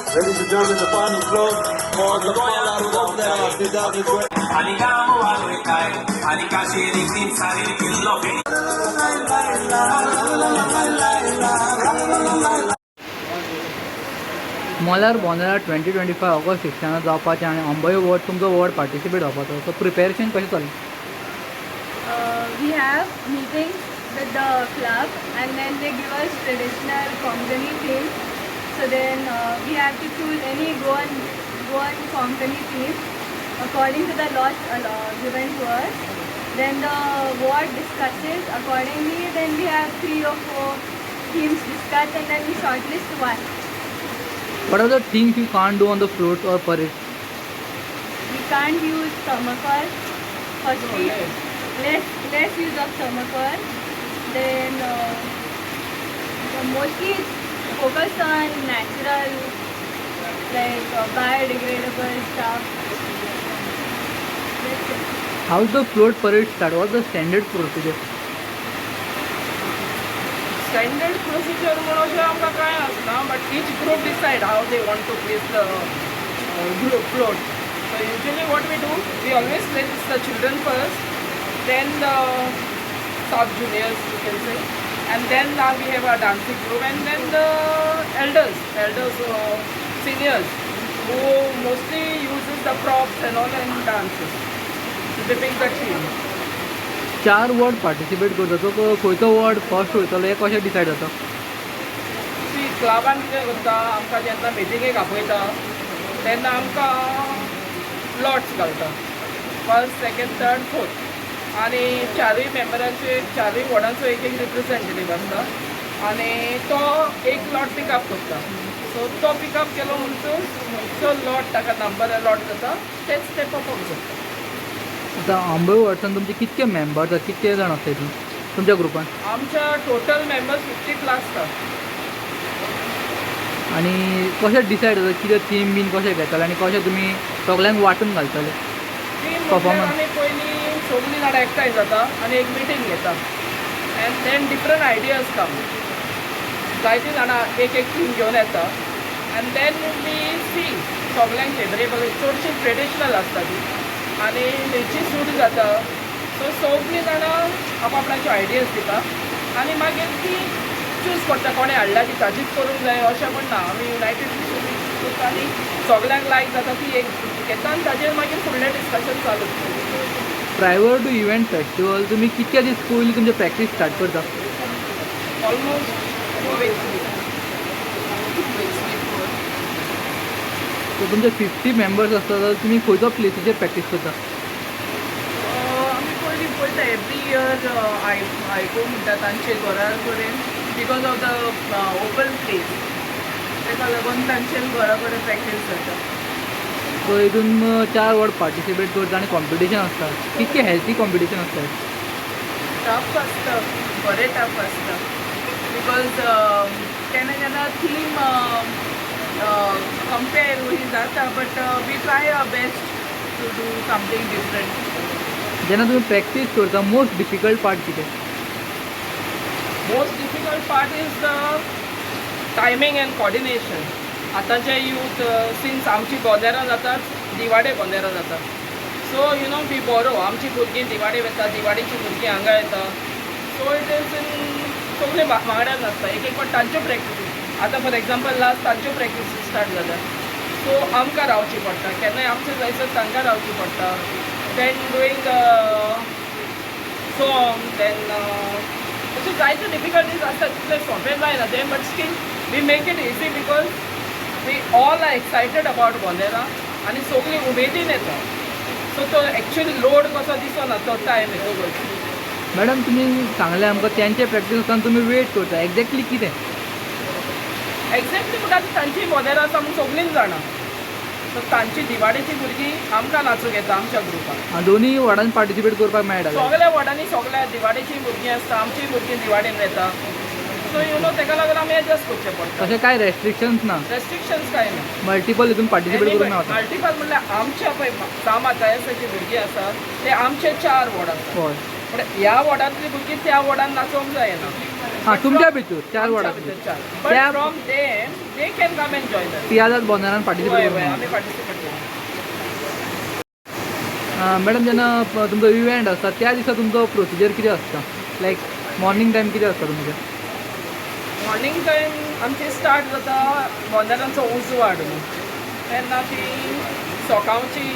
Ladies and gentlemen, the final close for the final Bosnia 2020. मल्यार बोंदेरा 2025 August शिक्षणात जावपाचें आनी अंबय ward तुमचो वॉर्ड पार्टिसिपेट जावपाचो सो प्रिपेरेशन कशें चल्लें? We have meetings with the club and then they give us traditional Konkani theme. So then we have to choose any Goan Konkani theme according to the lot given to us. Then the ward discusses accordingly. Then we have 3 or 4 themes discussed and then we shortlist one. What are the things you can't do on the float or parade? We can't use thermocol for speed. Less use of thermocol. Then mostly focus on natural, like biodegradable stuff. That's it. How's the float parade start? What's the standard procedure? Standard procedure म्हणून आमकां कांय आसना, but each group decide how they want to place the group float. So usually what we do, we always place the children first, then the sub-juniors you can say, and then now we have a dancing group, and then the elders, seniors, who mostly uses the props and all and dances. So they pick the team. 4 ward participate करता तो खंयचो ward first वयतलो हें कशें decide जाता? ती क्लबान कितें करता, आमकां जेन्ना मिटिंगेक आपयता तेन्ना आमकां लॉट्स घालता, फर्स्ट सेकंड थर्ड फोर्थ, आनी 4 मेंबरांचे 4 वॉर्डांचो एक रिप्रेझेंटेटीव आसता आनी तो एक लॉट पिकअप करता. सो तो पिकअप केलो म्हणटूच जो लॉट ताका नंबर अलॉट जाता तेच ते परफॉर्म करता. आतां अंबय वॉर्डसान तुमचे कितके मेंबर्स आसात, कितके जाण आसता तुमच्या ग्रुपान? आमच्या टोटल मेंबर्स 50+ आसता. आनी कशें डिसायड जाता कितें थीम बीन कशें घेताले आनी कशें तुमी सगल्यांक वांटून घालताले परफॉर्मन्स? आमी पयलीं सगळीं जाणां एकठांय जाता आनी एक मिटींग घेता एन्ड देन डिफरंट आयडियाज कम. जायतीं जाणां एक थीम घेवन येता एन्ड देन वी सी सगल्यांक फेवरेबल चडशी ट्रेडिशनल आसता ती आनी तेची सूट जाता. सो सगळीं जाणां आपआपणाच्यो आयडियाज दिता आनी मागीर ती चूज करता कोणें हाडला ती ताजीच करूंक जाय अशें पण ना. आमी युनायटेड करता आनी सगल्यांक लायक जाता ती एक घेता आनी ताजेर मागीर फुडलें डिस्कशन चालू. प्रायवर टू इव्हेंट फेस्टिवल तुमी कितके दीस पयलीं तुमची प्रॅक्टीस स्टार्ट करता? Almost 2 weeks. सो तुमचे 50 मेंबर्स आसता जाल्यार तुमी खंयचो प्लेसीचेर प्रॅक्टीस करता? आमी पयलीं पळयता एवरी इयर आयको म्हणटा तांचे घरा कडेन because of the open place, ताका लागून तांचे घरा कडेन प्रॅक्टीस जाता. सो हितून 4 वॉर्ड पार्टिसिपेट करता आनी कॉम्पिटिशन आसता. कितके हेल्थी कॉम्पिटिशन आसता? टफ आसता, बरें टफ आसता बिकॉज केन्ना केन्ना थीम कंपेर ही जाता but we try our best to do something different. जेन्ना तुमी प्रॅक्टीस करता मोस्ट डिफिकल्ट पार्ट कितें? Most difficult part is the timing and coordination. आतांचे यूथ सिन्स आमची बोंदेरां जातात, दिवाडे बोंदेरां जातात, सो यू नो वी बोरो आमची भुरगीं दिवाडे वता, दिवाडेची भुरगीं हांगा येता. सो इट इज इन सगळे वांगड्यान आसता एक फावट तांच्यो प्रॅक्टीस. आतां फॉर एग्जाम्पल लास्ट तांच्यो प्रॅक्टीस स्टार्ट जाल्या सो आमकां रावची पडटा, केन्नाय आमचे जायसर तांकां रावची पडटा. देन डुईंग सॉंग देन अशें जायत्यो डिफिकल्टीज आसता. तितले सोंपें जायना तें but still we make it easy because we all are excited about बोंदेरा आनी सगळीं उमेदीन येता. सो तो एक्चुअली लोड कसो दिसना तो टायम येतो करता. मॅडम तुमी सांगलें आमकां तेंचे प्रॅक्टीस आसतना तुमी वेट करता, एक्झॅक्टली कितें? एक्झॅक्टली म्हणटा ती तांची बोंदेरां आसा म्हूण सगळींच जाणा. सो तांची दिवाडेची भुरगीं आमकां नाचूंक येता आमच्या ग्रुपान. दोनूय वॉर्डान पार्टिसिपेट करपाक मेळटा? सगळ्या वॉर्डांनी सगळ्या दिवाडेची भुरगीं आसता, आमची भुरगीं दिवाडेन येता. सो यू नो ताका लागून आमी एडजस्ट करचें पडटा. तशें कांय रेस्ट्रिक्शन्स ना? रेस्ट्रिक्शन्स कांय ना. मल्टिपल हितून पार्टिसिपेट करूंक मेळटा? मल्टिपल म्हणल्यार आमच्या पळय सामातायेची भुरगीं आसा ते आमचे 4 वॉर्ड आसा. हय. पण ह्या वॉर्डांतली भुरगीं त्या वॉर्डान नाचोवंक जायना. हां तुमच्या भितर 4 वाडा बट त्या from them they can come and join us. ती आजात बोंदेरान पार्टिसिपेट आम्ही पार्टिसिपेट करू. मॅडम जेन्ना तुमचो इव्हेंट आसता त्या दिसा तुमचो प्रोसिजर कितें आसता लायक मॉर्निंग टायम कितें आसता तुमचें? मॉर्निंग टायम आमची स्टार्ट जाता बोंदेरांचो उजवाड न्हू तेन्ना ती सकाळची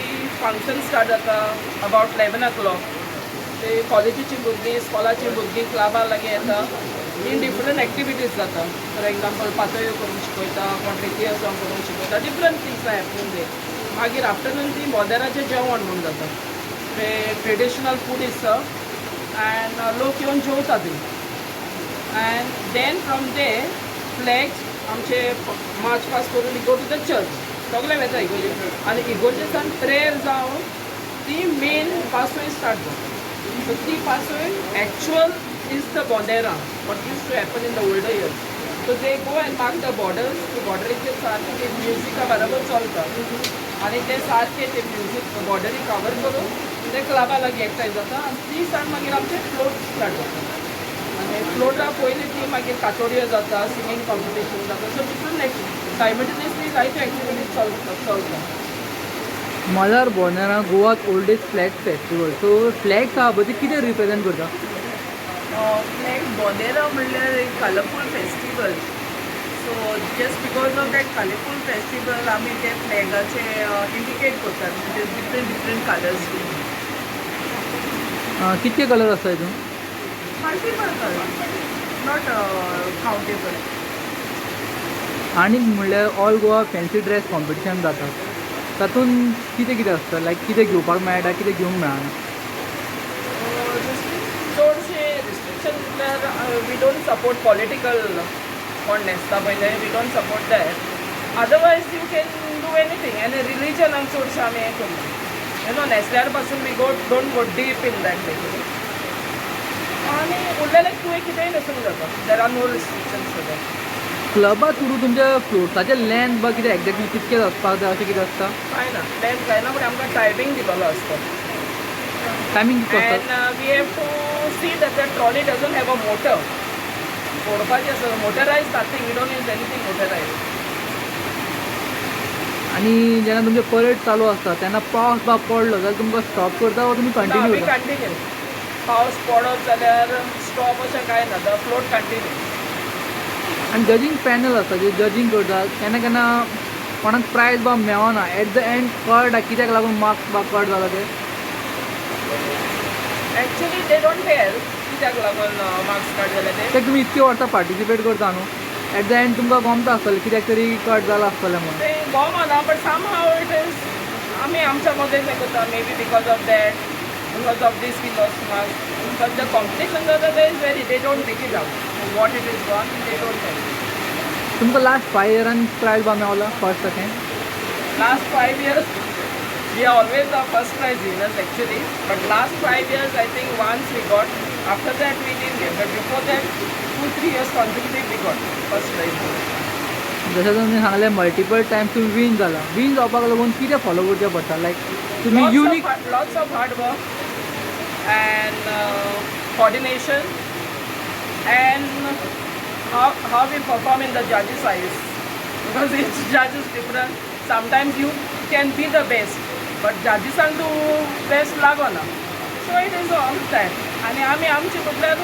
फंक्शन स्टार्ट जाता अबावट 11 o'clock. ते कॉलेजीची भुरगीं स्कॉलाची भुरगीं क्लबा लागीं येता. इन डिफरंट एक्टिविटीज जाता. फॉर एग्जाम्पल पातळ्यो करून शिकयता, कोण पेटयो सॉंग करून शिकयता, डिफरंट थिंग्स आर हॅपनिंग दे. मागीर आफ्टरनून ती बोंदेराचें जेवण म्हूण जाता. ते ट्रेडिशनल फूड इज अँड लोक येवन जेवता थंय. And then from the flags आमचे मार्च पास करून गो टू द चर्च. सगळे वेता इगोर्जेक आनी इगोर्जेसान प्रेयर जावन ती मेन पासोय स्टार्ट जाता. सो ती पासोय एक्चुअल इज द बोंदेरा what use to happen in the older years. So they go and mark the borders. बॉर्डरीचे सारके ते म्युजिका बरोबर चलता आनी ते सारके ते म्युजीक बॉर्डरी कवर करून ते क्लबा लागीं एकठांय जाता आनी ती साण मागीर आमचे फ्लोट स्टार्ट जाता. आनी फ्लोटा पयलीं ती मागीर कातोड्यो जाता, सिंगींग कॉम्पिटिशन जाता. सो डिफरंट सायमल्टेनियसली जायत्यो एक्टिविटीज चलता. मल्यार बोंदेरा गोवात ओल्डेस्ट फ्लॅग फेस्टिवल. सो फ्लॅग्स आहा पळय ती कितें रिप्रेझेंट करता? फ्लॅग बोंदेरा म्हणल्यार एक colourful festival. So just because of that colourful festival आमी ते फ्लॅगाचे इंडिकेट करतात म्हणजे डिफरंट कलर्स. कितके कलर आसता हितून? Multiple colours, not countable. आनी म्हणल्यार all Goa fancy dress competition जाता. तातूंत कितें कितें आसता लायक कितें घेवपाक मेळटा कितें घेवंक मेळना? चडशे रिस्ट्रिक्शन म्हटल्यार वी डोंट सपोर्ट पॉलिटिकल कोण न्हेसता पळय ते we don't support that. Otherwise you can do anything आनी रिलीजनाक चडशें आमी हें करना. यू नो न्हेसल्यार पासून we don't go deep in that way. आनी उरलेलें तुवें कितेंय न्हेसूंक जाता. There are no restrictions for that. क्लबा थ्रू तुमच्या फ्लोट्साचें लेंथ बा कितें एक्झॅक्टली कितकें आसपाक जाय अशें कितें आसता? काय ना लेंथ काय ना बट आमकां टायमींग दिलेलो आसता. टायमींग कितको आसता? And we have to see that the trolley doesn't have a motor. फोडपाचें आसा motorise nothing. We don't use anything motorise. आनी जेन्ना तुमचें परेड चालू आसता तेन्ना पावस बा पडलो जाल्यार तुमकां स्टॉप करता वा तुमी कंटिन्यू आमी करता? कंटिन्यू. पावस पडत जाल्यार स्टॉप अशें कांय ना. The float continue. आनी जजींग पॅनल आसता जे जजींग करता केन्ना केन्ना कोणाक प्रायज बा मेळना एट द एंड कळटा कित्याक लागून मार्क्स बा कट जाला ते? एक्चुली दे डोंट केअर कित्याक लागून मार्क्स कट जाले ते. तुमी इतके वर्सां पार्टिसिपेट करता न्हू एट द एंड तुमकां गमता आसतलें कित्याक तरी कट जाला आसतलें म्हणून. ते गमना बट समहाव इट इज आमी आमच्या मदें हें करता. May be because of that because of this we lost marks. But the competition जाता ते is very they don't make it out what it is gone they don't tell. तुमकां last 5 इयरान prize बा मेळला first second? Last 5 years, we are always the first prize winners actually. But last 5 years, I think once we got. After that, we didn't get. But before that, 2-3 years consecutive, we got first prize. जशें तुमी सांगलें multiple Times तुमी win जाला. Win जावपाक लागून कितें follow करचें पडटा लायक तुमी unique? Lots of hard work and coordination and how we perform in the judges' eyes. Because each judge is different. Sometimes you can be the best, but judges are the best लागona. So it is all that. आणि आम्ही आमचे म्हटल्यार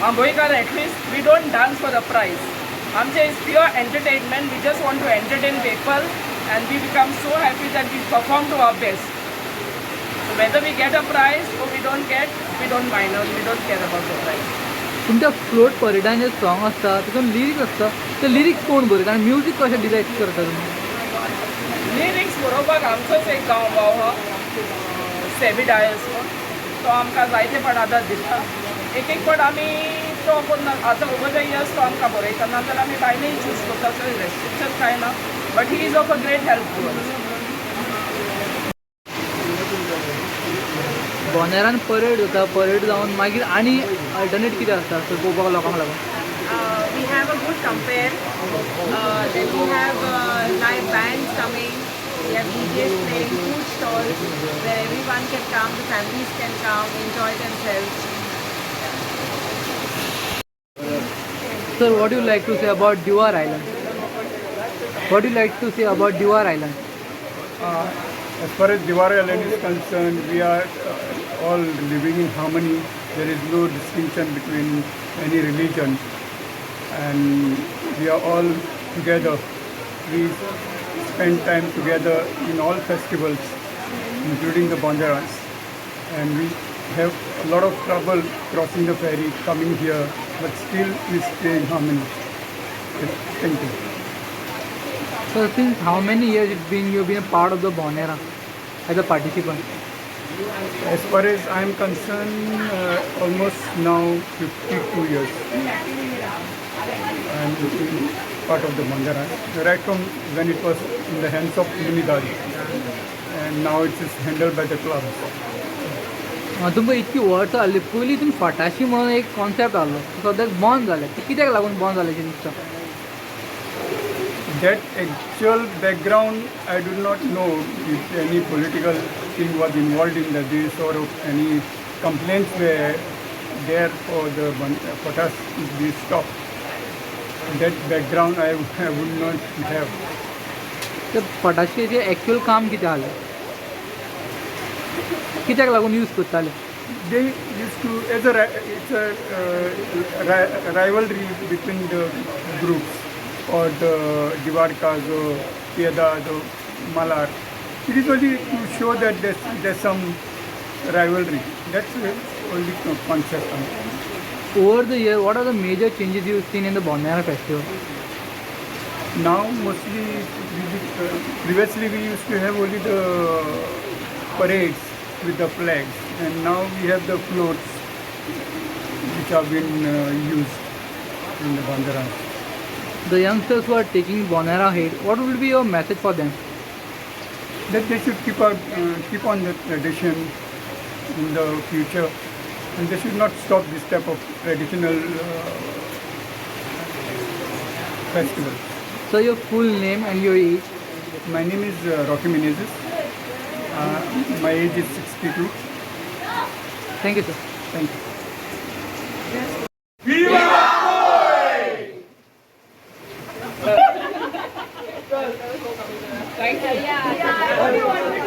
आंबोईकार at least we don't dance for the prize. आमचे is pure entertainment. We just want to entertain people and we become so happy that we perform to our best. So whether we get a prize or we don't get, we don't mind or we don't care about the prize. तुमच्या float परेडान जे song आसता तितून lyrics आसता ते lyrics कोण बरयता आनी music कशें decide करता तुमी? लिरिक्स बरोवपाक आमचोच एक गांव भाव हा सेवी डायस तो आमकां जायते फावट आदार दिता. एक फावट आमी तो करना आतां ओवर द इयर्स तो आमकां बरयता नाजाल्यार आमी भायलेय चूज करता. सो रेस्ट्रिक्शन कांय ना but he is of a great help to us. बोंदेरान परेड जाता परेड जावन मागीर आनी अल्टरनेट कितें आसता पळोवपाक लोकांक लागून? We have a good compare. Then we have live bands coming. We have DJs playing, food stalls where everyone can come, the families can come, enjoy themselves. Sir, what do you like to say about Diwar Island? What do you like to say about Diwar Island? As far as Diwar Island is concerned, we are all living in harmony. There is no distinction between any religion, and we are all together. We spend time together in all festivals, including the Banjaras, and we have a lot of trouble crossing the ferry, coming here, but still we stay in harmony. Thank you. So, since how many years you've been a part of the Bonera as a participant? As far as I am concerned, almost now 52 years. I am part of the Bandara, right from when it was in the hands of Unidadi, and now it is handled by the club. तुमकां इतकी वर्सां जाल्ली पयलीं तुमी फटाशी म्हणून एक concept आसलो सद्याक बंद जालें ते कित्याक लागून बंद जालें अशें दिसता? That actual background, I do not know if any political thing was involved in this or any complaints were there for the potash to be stopped. That background I would not have. ते फटाशेचें actual काम कितें जालें? कित्याक लागून use करताले? They used to, it's a rivalry between the groups, or the Divarkas or Piedas or Malar. It is only to show that there's some rivalry. That's the only concept. Over the year, what are the major changes you've seen in the Bonera festival? Now mostly, previously we used to have only the parades with the flags, and now we have the floats which have been used in the Bandara. The youngsters who are taking Bonera ahead, what will be your message for them? That they should keep on the tradition in the future, and they should not stop this type of traditional festival. So your full name and your age? My name is Rocky Menezes. My age is 62. Thank you, sir. Thank you. Thank you.